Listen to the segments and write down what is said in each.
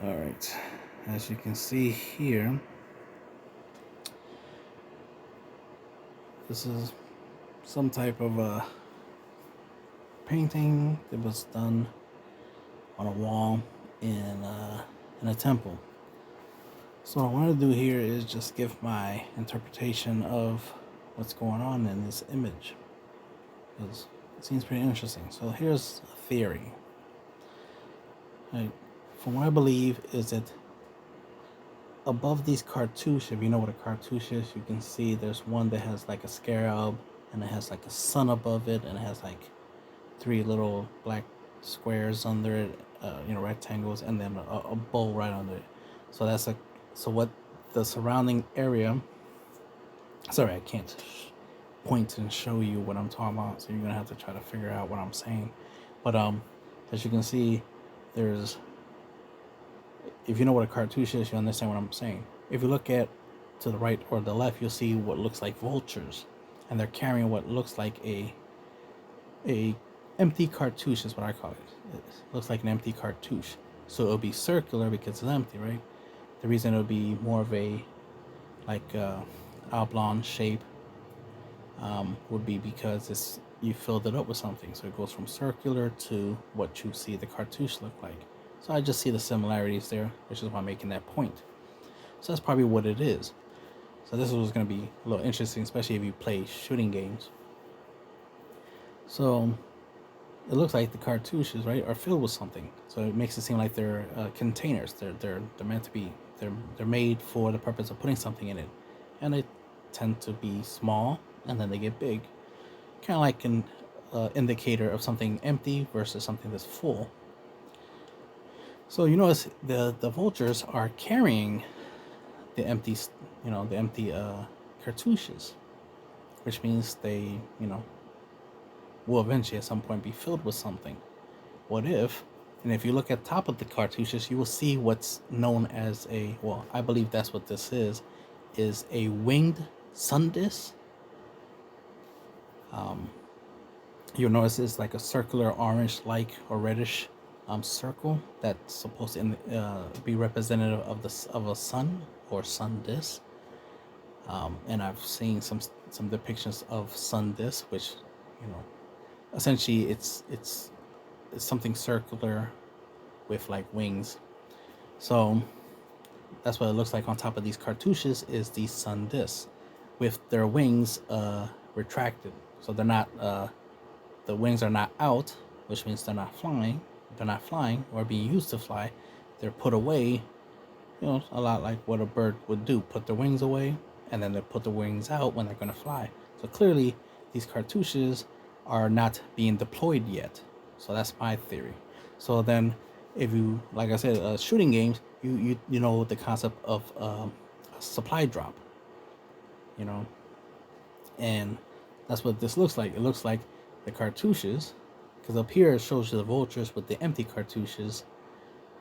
All right, as you can see here, this is some type of a painting that was done on a wall in a temple. So what I want to do here is just give my interpretation of what's going on in this image, because it seems pretty interesting. So here's a theory. Right? From what I believe is that above these cartouches, if you know what a cartouche is, you can see there's one that has like a scarab, and it has like a sun above it, and it has like three little black squares under it, rectangles, and then a bowl right under it. So so what the surrounding area. Sorry, I can't point and show you what I'm talking about, so you're gonna have to try to figure out what I'm saying. But as you can see, there's if you know what a cartouche is, you understand what I'm saying. If you look at to the right or the left, you'll see what looks like vultures, and they're carrying what looks like a empty cartouche is what I call it. It looks like an empty cartouche, so it'll be circular because it's empty, right? The reason it'll be more of a like oblong shape would be because it's you filled it up with something, so it goes from circular to what you see the cartouche look like. So I just see the similarities there, which is why I'm making that point. So that's probably what it is. So this was going to be a little interesting, especially if you play shooting games. So it looks like the cartouches, right, are filled with something. So it makes it seem like they're containers. They're meant to be. They're made for the purpose of putting something in it, and they tend to be small, and then they get big, kind of like an indicator of something empty versus something that's full. So you notice the vultures are carrying the empty, the empty cartouches, which means they, will eventually at some point be filled with something. What if? And if you look at top of the cartouches, you will see what's known as I believe that's what this is a winged sun disk. You'll notice it's like a circular orange-like or reddish circle that's supposed to be representative of a sun or sun disk. And I've seen some depictions of sun disk, which, essentially it's something circular with like wings. So that's what it looks like on top of these cartouches is these sun discs with their wings retracted. So they're not the wings are not out, which means they're not flying. They're not flying or being used to fly. They're put away, a lot like what a bird would do, put their wings away, and then they put the wings out when they're going to fly. So clearly, these cartouches are not being deployed yet. So that's my theory. So then, if you, like I said, shooting games, you know the concept of a supply drop, you know, and that's what this looks like. It looks like the cartouches, because up here it shows you the vultures with the empty cartouches,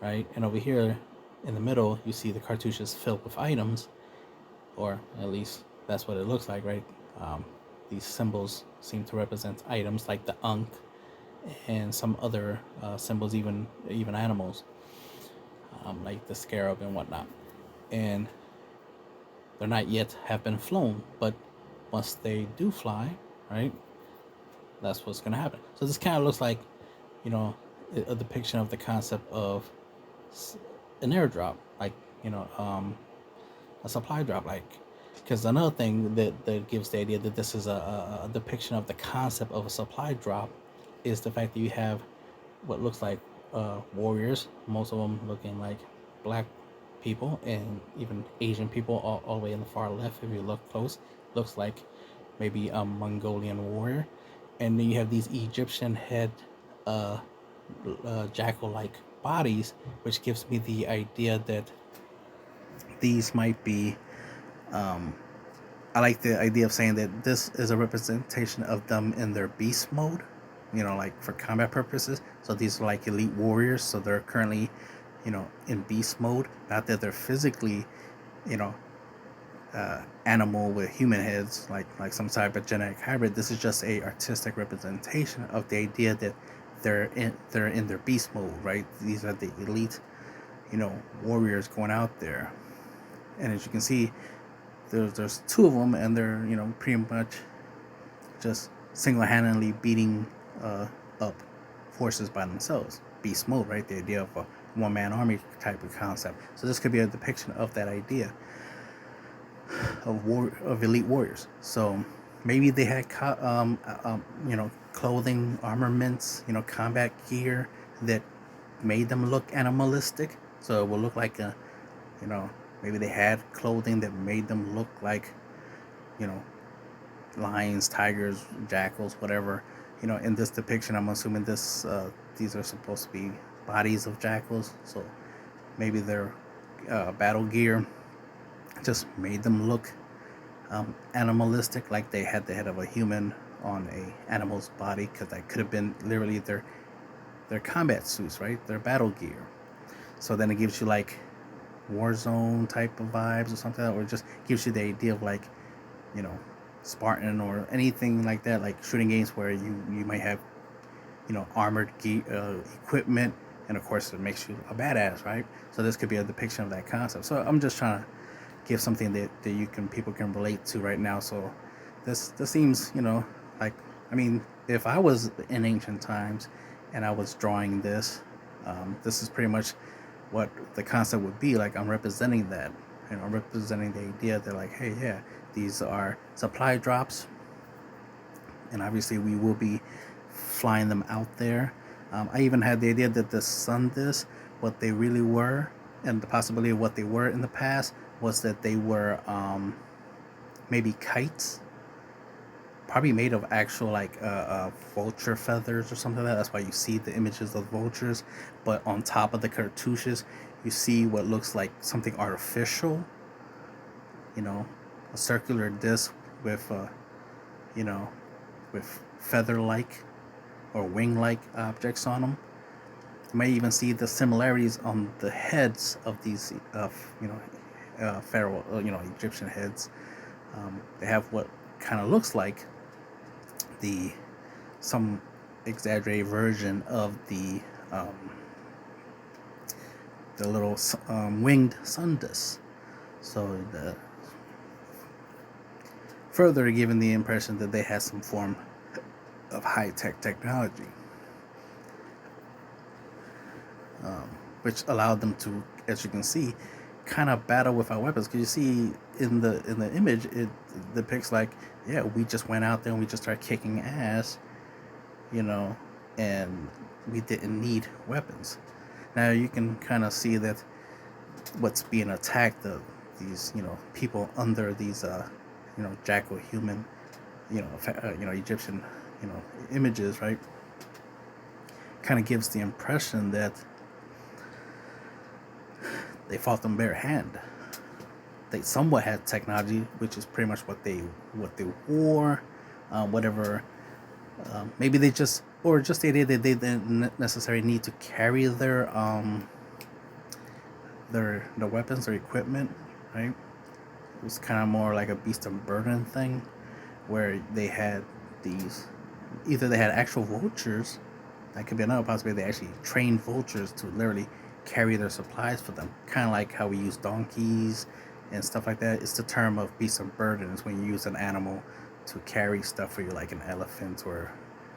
right? And over here in the middle, you see the cartouches filled with items, or at least that's what it looks like, right? These symbols seem to represent items like the ankh and some other symbols, even animals, like the scarab and whatnot. And they're not yet have been flown, but once they do fly, right, that's what's going to happen. So this kind of looks like, a depiction of the concept of an airdrop, like, a supply drop, like, because another thing that gives the idea that this is a depiction of the concept of a supply drop is the fact that you have what looks like warriors, most of them looking like black people and even Asian people all the way in the far left. If you look close, looks like maybe a Mongolian warrior. And then you have these Egyptian head jackal-like bodies, which gives me the idea that these might be I like the idea of saying that this is a representation of them in their beast mode, like for combat purposes. So these are like elite warriors, so they're currently, in beast mode. Not that they're physically, you know, animal with human heads, like some type of genetic hybrid. This is just a artistic representation of the idea that they're in their beast mode, right? These are the elite, warriors going out there. And as you can see, there's two of them, and they're pretty much just single-handedly beating up forces by themselves. Beast mode, right? The idea of a one-man army type of concept. So this could be a depiction of that idea of elite warriors. So maybe they had clothing, armaments, combat gear that made them look animalistic. So it will look like you know, maybe they had clothing that made them look like, you know, lions, tigers, jackals, whatever. In this depiction, I'm assuming these are supposed to be bodies of jackals. So maybe their battle gear just made them look animalistic, like they had the head of a human on a animal's body, because that could have been literally their combat suits, right? Their battle gear. So then it gives you like Warzone type of vibes or something, or it just gives you the idea of like, you know, Spartan or anything like that, like shooting games where you might have, armored equipment, and of course it makes you a badass, right? So this could be a depiction of that concept. So I'm just trying to give something that people can relate to right now. So this seems, like, I mean, if I was in ancient times and I was drawing this, this is pretty much what the concept would be. Like, I'm representing that, I'm representing the idea that, like, hey, yeah, these are supply drops, and obviously we will be flying them out there. I even had the idea that the sun discs, what they really were, and the possibility of what they were in the past, was that they were maybe kites, probably made of actual like vulture feathers or something like that. That's why you see the images of vultures, but on top of the cartouches, you see what looks like something artificial. A circular disc with you know, with feather-like or wing-like objects on them. You may even see the similarities on the heads of these, pharaoh, Egyptian heads. They have what kind of looks like some exaggerated version of the little winged sun disc. So further giving the impression that they had some form of high-tech technology, which allowed them to, as you can see, kind of battle without weapons. Because you see in the image, it depicts like, yeah, we just went out there and we just started kicking ass, and we didn't need weapons. Now you can kind of see that what's being attacked, these people under these jackal human, Egyptian, images, right? Kind of gives the impression that they fought them bare hand. They somewhat had technology, which is pretty much what they wore, whatever. Maybe they just, or just the idea that they didn't necessarily need to carry their weapons, their equipment, right? It was kind of more like a beast of burden thing, where they had either they had actual vultures. That could be another possibility. They actually trained vultures to literally carry their supplies for them, kind of like how we use donkeys and stuff like that. It's the term of beast of burden, is when you use an animal to carry stuff for you, like an elephant or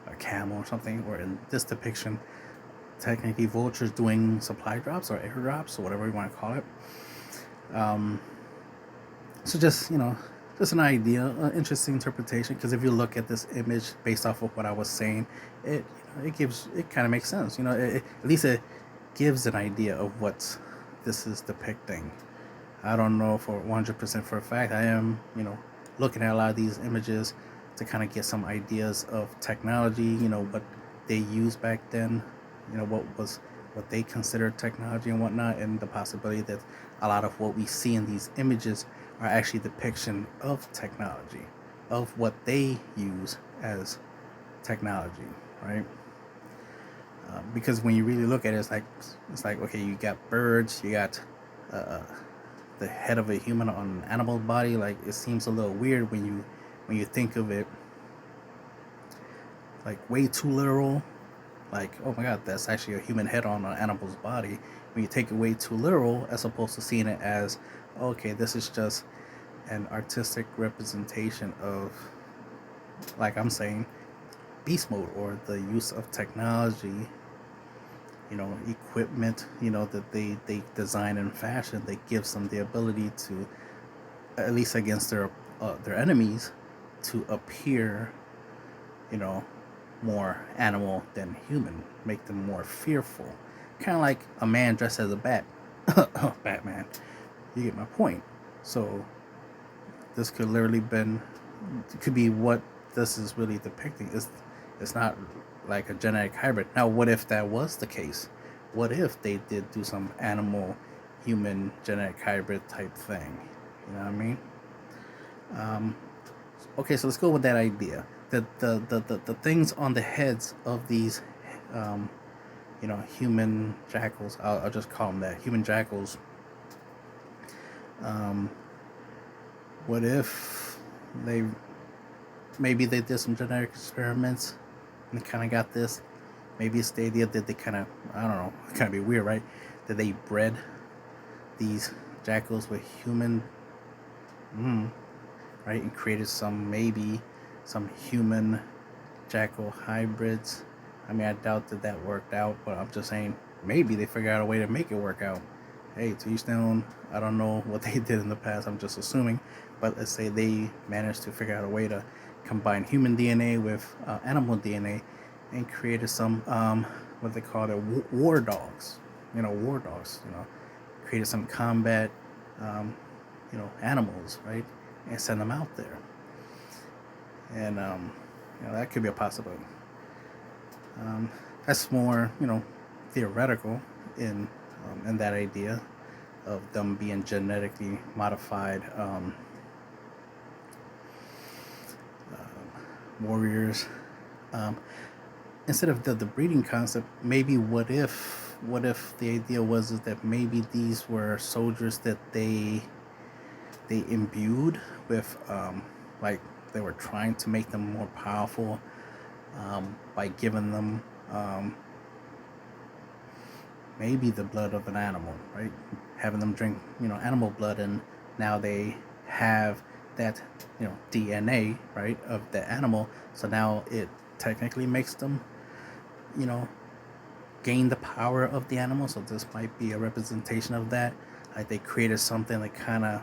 a camel or something. Or in this depiction, technically vultures doing supply drops or airdrops or whatever you want to call it. So just just an idea, an interesting interpretation. Because if you look at this image based off of what I was saying, it kind of makes sense. At least it gives an idea of what this is depicting. I don't know for 100% for a fact. I am looking at a lot of these images to kind of get some ideas of technology. What they used back then. What they considered technology and whatnot, and the possibility that a lot of what we see in these images are actually depiction of technology, of what they use as technology, right? Because when you really look at it, it's like okay, you got birds, you got the head of a human on an animal body. Like, it seems a little weird when you think of it like way too literal. like, oh my god, that's actually a human head on an animal's body. When you take it way too literal, as opposed to seeing it as, okay, this is just an artistic representation of, like I'm saying, beast mode, or the use of technology, equipment, that they design and fashion that gives them the ability to, at least against their enemies, to appear, you know, more animal than human, make them more fearful. Kind of like a man dressed as a bat. Batman. You get my point. So this could be what this is really depicting. It's not like a genetic hybrid. Now, what if that was the case? What if they did do some animal human genetic hybrid type thing? You know what I mean? Um, okay, so let's go with that idea. The things on the heads of these, um, human jackals. I'll just call them that. Human jackals. Um, what if they maybe they did some genetic experiments and they kind of got this? Maybe it's the idea that they kind of, I don't know, kind of be weird, right? That they bred these jackals with human, right, and created some human jackal hybrids. I mean, I doubt that worked out, but I'm just saying maybe they figured out a way to make it work out. Hey, to each their own. I don't know what they did in the past. I'm just assuming, but let's say they managed to figure out a way to combine human DNA with animal DNA, and created some what they call it, war dogs. War dogs. Created some combat, animals, right, and send them out there, and that could be a possibility. That's more, theoretical in that idea of them being genetically modified warriors. Um, Instead of the breeding concept, maybe what if the idea was is that maybe these were soldiers that they imbued with, like, they were trying to make them more powerful, by giving them, maybe the blood of an animal, right? Having them drink, animal blood, and now they have that, DNA, right, of the animal. So now it technically makes them, you know, gain the power of the animal. So this might be a representation of that. Like they created something that kind of,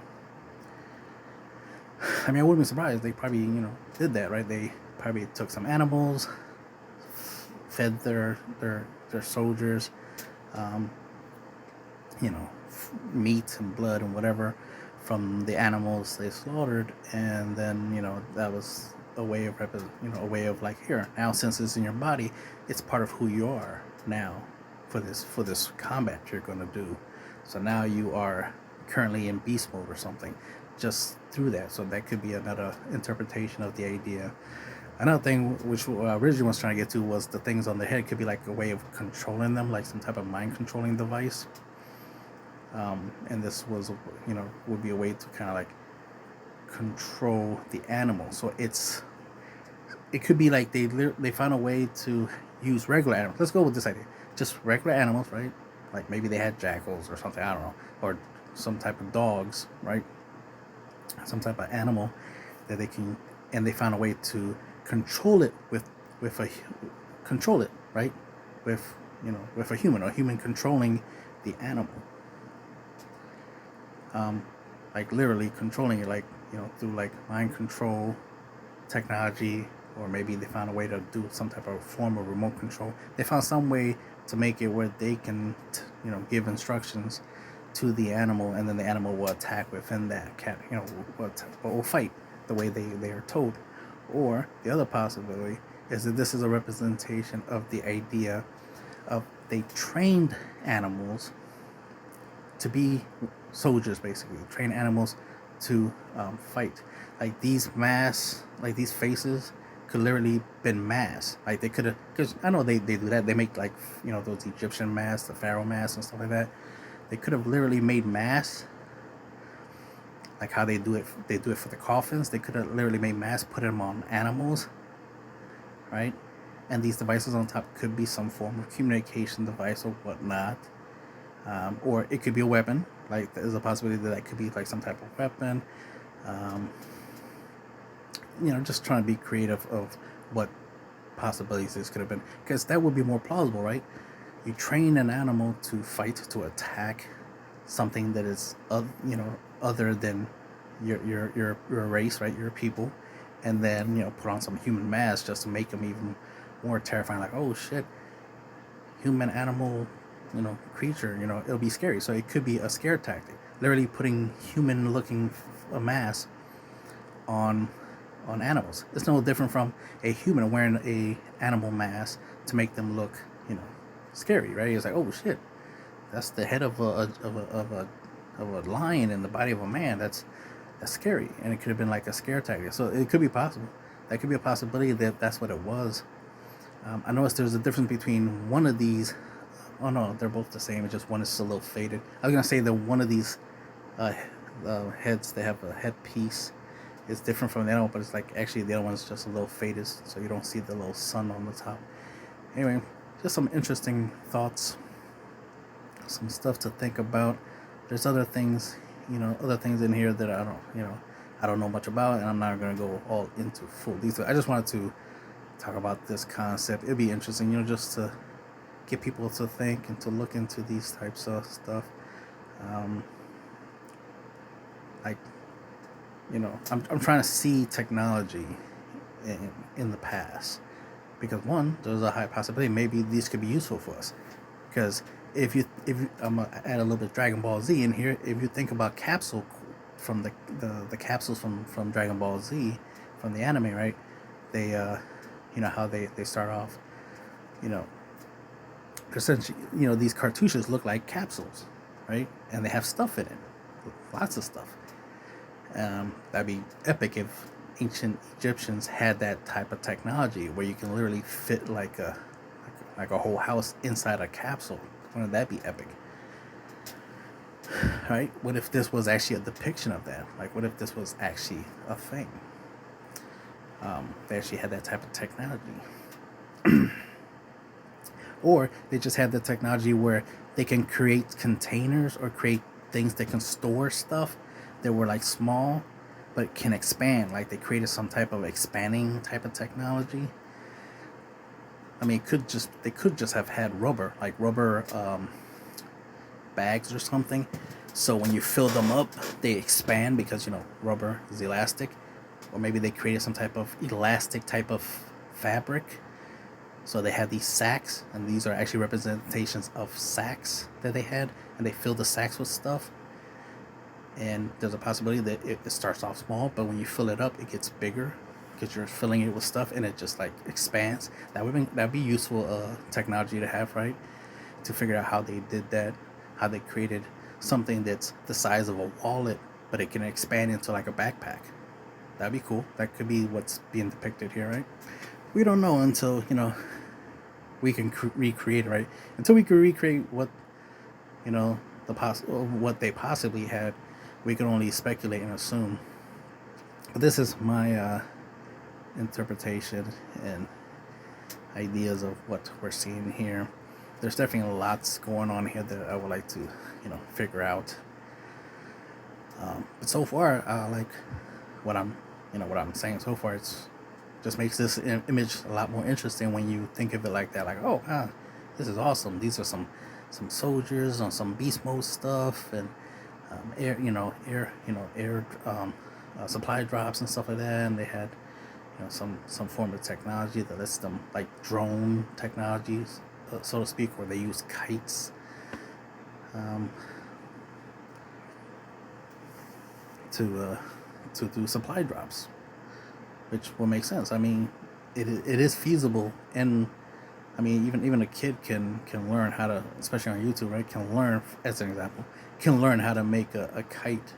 I mean, I wouldn't be surprised. They probably, did that, right? They probably took some animals, fed their soldiers, um, meat and blood and whatever from the animals they slaughtered, and then that was a way of a way of like, here, now since it's in your body, it's part of who you are now for this combat you're going to do. So now you are currently in beast mode or something, just through that. So that could be another interpretation of the idea. Another thing, which originally was trying to get to, was the things on the head could be like a way of controlling them, like some type of mind controlling device. And this was, would be a way to kind of like control the animal. So it could be like they found a way to use regular animals. Let's go with this idea, just regular animals, right? Like maybe they had jackals or something, I don't know, or some type of dogs, right? Some type of animal that they can, and they found a way to control it with a control it, right, with a human, or human controlling the animal, like literally controlling it, like through like mind control technology. Or maybe they found a way to do some type of form of remote control. They found some way to make it where they can give instructions to the animal, and then the animal will attack within that cat, will fight the way they are told. Or the other possibility is that this is a representation of the idea of they trained animals to be soldiers, basically train animals to fight. Like these masks, like these faces, could literally been masks. Like they could have, because I know they do that. They make like those Egyptian masks, the pharaoh masks and stuff like that. They could have literally made masks, like how they do it. They do it for the coffins. They could have literally made masks, put them on animals, right? and these devices on top could be some form of communication device or whatnot, or it could be a weapon. Like there's a possibility that could be like some type of weapon. Um, just trying to be creative of what possibilities this could have been, because that would be more plausible, right? You train an animal to fight, to attack something that is other than your race, right? Your people, and then put on some human mass just to make them even more terrifying. Like, oh shit, human animal, creature. It'll be scary. So it could be a scare tactic. Literally putting human looking a mask on animals. It's no different from a human wearing a animal mask to make them look, scary, right? It's like, oh shit, that's the head of a lion in the body of a man. That's scary, and it could have been like a scare tactic. So it could be possible. That could be a possibility that that's what it was. I noticed there's a difference between one of these. Oh no, they're both the same. It's just one is a little faded. I was gonna say that one of these uh, heads, they have a headpiece, is different from the other one, but it's like actually the other one's just a little faded, so you don't see the little sun on the top. Anyway, just some interesting thoughts, some stuff to think about. There's other things, other things in here that I don't know much about, and I'm not gonna go all into full detail. I just wanted to talk about this concept. It'd be interesting, just to get people to think and to look into these types of stuff. Um, like, I'm trying to see technology in the past, because one, there's a high possibility maybe these could be useful for us. Because if you I'm gonna add a little bit of Dragon Ball Z in here. If you think about capsule from the capsules from Dragon Ball Z, from the anime, right? They how they start off, you know essentially, these cartouches look like capsules, right? And they have stuff in it, lots of stuff. That'd be epic if ancient Egyptians had that type of technology where you can literally fit like a whole house inside a capsule. Wouldn't that be epic? Right? What if this was actually a depiction of that? Like, what if this was actually a thing? They actually had that type of technology. Or they just had the technology where they can create containers or create things that can store stuff that were like small but can expand. Like they created some type of expanding type of technology. I mean, they could just have had rubber, like rubber bags or something. So when you fill them up, they expand because rubber is elastic. Or maybe they created some type of elastic type of fabric. So they had these sacks, and these are actually representations of sacks that they had, and they filled the sacks with stuff. And there's a possibility that it starts off small, but when you fill it up, it gets bigger because you're filling it with stuff, and it just like expands. That'd be useful technology to have, right? To figure out how they did that, how they created something that's the size of a wallet, but it can expand into like a backpack. That'd be cool. That could be what's being depicted here, right? We don't know until we can recreate it, right? Until we can recreate what what they possibly had, we can only speculate and assume. But this is my interpretation and ideas of what we're seeing here. There's definitely lots going on here that I would like to figure out. But so far, like what I'm saying so far, it's just makes this image a lot more interesting when you think of it like that. Like, oh, this is awesome. These are some soldiers on some beast mode stuff, and air supply drops and stuff like that. And they had some form of technology that lets them, like drone technologies, so to speak, where they use kites. To do supply drops, which will make sense. I mean, it is feasible, and I mean, even a kid can learn how to, especially on YouTube, right? Can learn, as an example, can learn how to make a kite,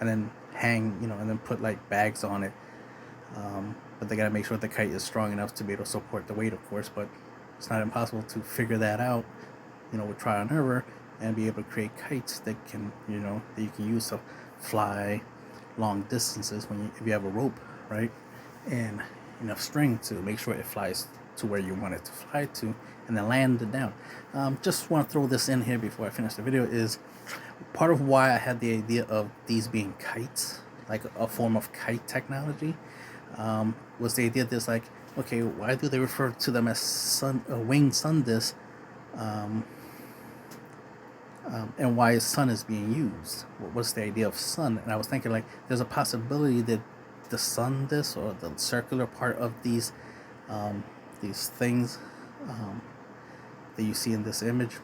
and then hang, and then put like bags on it. But they gotta make sure the kite is strong enough to be able to support the weight, of course. But it's not impossible to figure that out, with trial and error, and be able to create kites that can, that you can use to fly long distances if you have a rope, right, and enough string to make sure it flies to where you want it to fly to, and then land it down. Just want to throw this in here before I finish the video. Is part of why I had the idea of these being kites, like a form of kite technology, was the idea that like, okay, why do they refer to them as winged sun discs, and why sun is being used? What's the idea of sun? And I was thinking like, there's a possibility that the sun disc, or the circular part of these things that you see in this image,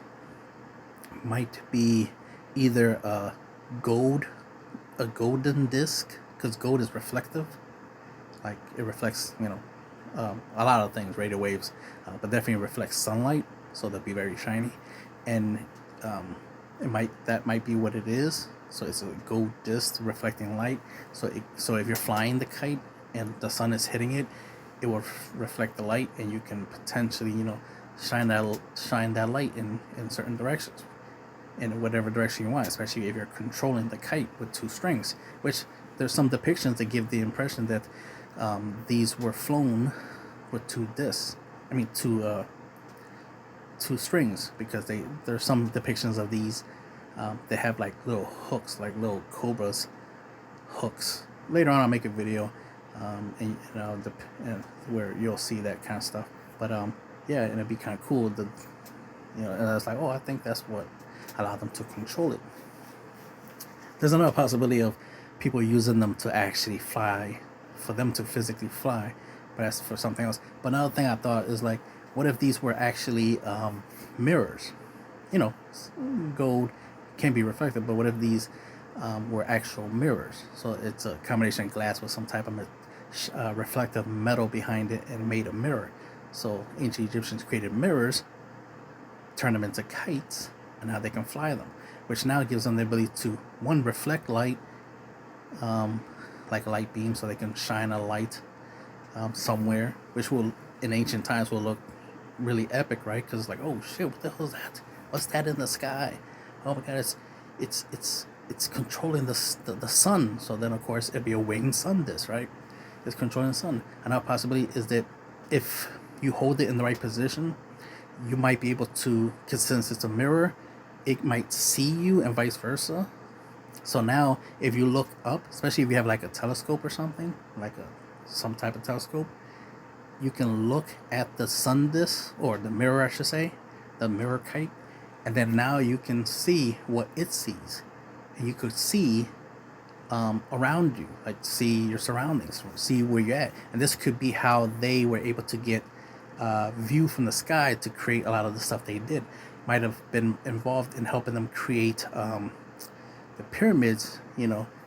might be either a golden disc, because gold is reflective, like it reflects, a lot of things, radio waves, but definitely reflects sunlight, so they'll be very shiny, and that might be what it is. So it's a gold disc reflecting light. So if you're flying the kite and the sun is hitting it, it will reflect the light, and you can potentially, shine that light in certain directions, in whatever direction you want, especially if you're controlling the kite with two strings, which there's some depictions that give the impression that these were flown with two discs. I mean, two strings, because there's some depictions of these they have like little hooks, like little cobras hooks. Later on I'll make a video and where you'll see that kind of stuff. But yeah, and it'd be kind of cool and I was like, oh, I think that's what allowed them to control it. There's another possibility of people using them to actually fly, for them to physically fly, but that's for something else. But another thing I thought is like, what if these were actually mirrors? Gold can be reflected, but what if these were actual mirrors? So it's a combination of glass with some type of reflective metal behind it and made a mirror. So ancient Egyptians created mirrors, turned them into kites, and now they can fly them, which now gives them the ability to, one, reflect light, like a light beam, so they can shine a light somewhere, which will, in ancient times, will look really epic, right? Because like, oh shit, what the hell is that? What's that in the sky? Oh my god, it's controlling the sun. So then of course it'd be a winged sun disc, right? It's controlling the sun. Another possibility is that if you hold it in the right position, you might be able to, because since it's a mirror, it might see you and vice versa. So now if you look up, especially if you have like a telescope or something, like some type of telescope, you can look at the sun disc, or the mirror I should say, the mirror kite, and then now you can see what it sees, and you could see around you, like see your surroundings, see where you're at. And this could be how they were able to get view from the sky to create a lot of the stuff they did. Might have been involved in helping them create the pyramids,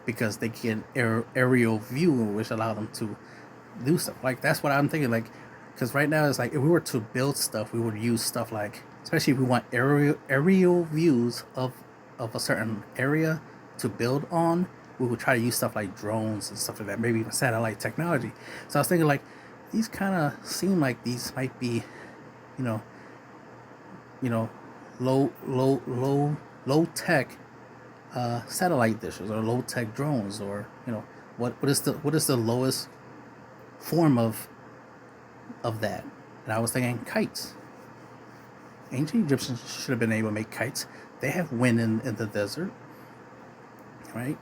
because they get an aerial view, which allowed them to do stuff. Like, that's what I'm thinking, like, because right now it's like, if we were to build stuff, we would use stuff like, especially if we want aerial views of a certain area to build on, we would try to use stuff like drones and stuff like that, maybe even satellite technology. So I was thinking like, these kind of seem like these might be, low tech satellite dishes, or low tech drones, or what is the lowest form of that? And I was thinking kites. Ancient Egyptians should have been able to make kites. They have wind in the desert, right?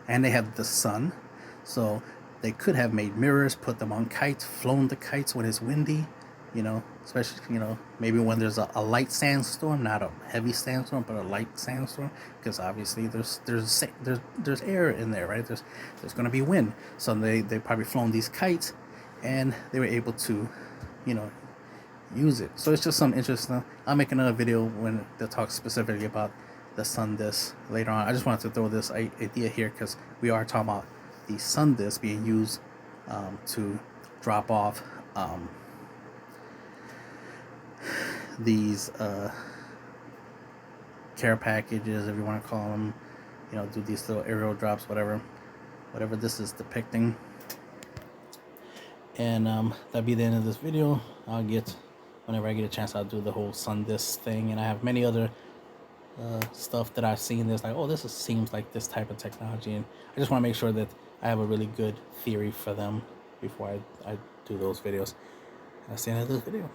And they have the sun, so they could have made mirrors, put them on kites, flown the kites when it's windy, especially maybe when there's a light sandstorm, not a heavy sandstorm, but a light sandstorm, because obviously there's air in there, right? There's going to be wind, so they probably flown these kites, and they were able to use it. So it's just some interesting. I'll make another video when they talk specifically about the sun disk later on. I just wanted to throw this idea here because we are talking about the sun disk being used to drop off these care packages, if you want to call them, do these little aerial drops, whatever this is depicting. And that'll be the end of this video. Whenever I get a chance, I'll do the whole sun disk thing, and I have many other stuff that I've seen that's like, oh, seems like this type of technology, and I just want to make sure that I have a really good theory for them before I do those videos. That's the end of this video.